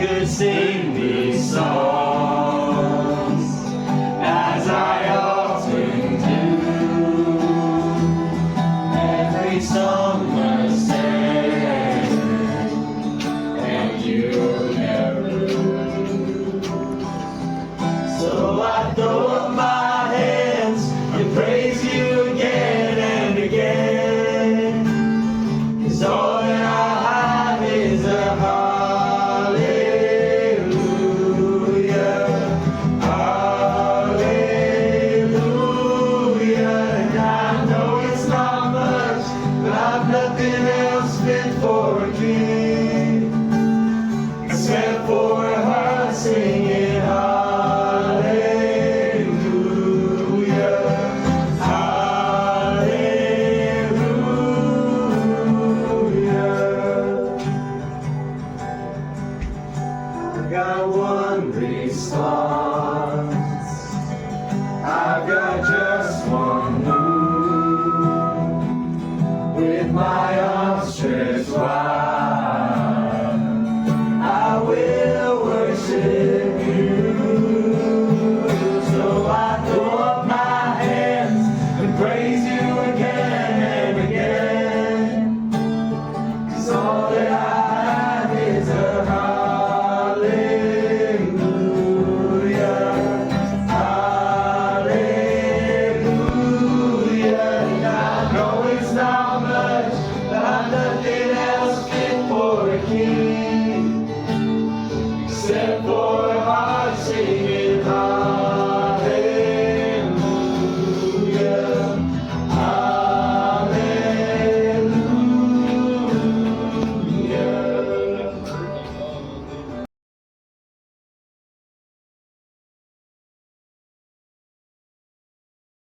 could sing these songs as I often do. Every song must end, and you never do. So I throw up my hands and praise you again and again, 'cause all that I have is a hallelujah, hallelujah. And I know it's not much, but I've nothing else fit for a king except for her singing hallelujah, hallelujah. I've got one response, I've got just one move. With my arms stretched wide, I will worship you. So I throw up my hands and praise you again and again, 'cause all that I have is a hallelujah, hallelujah. And I know it's not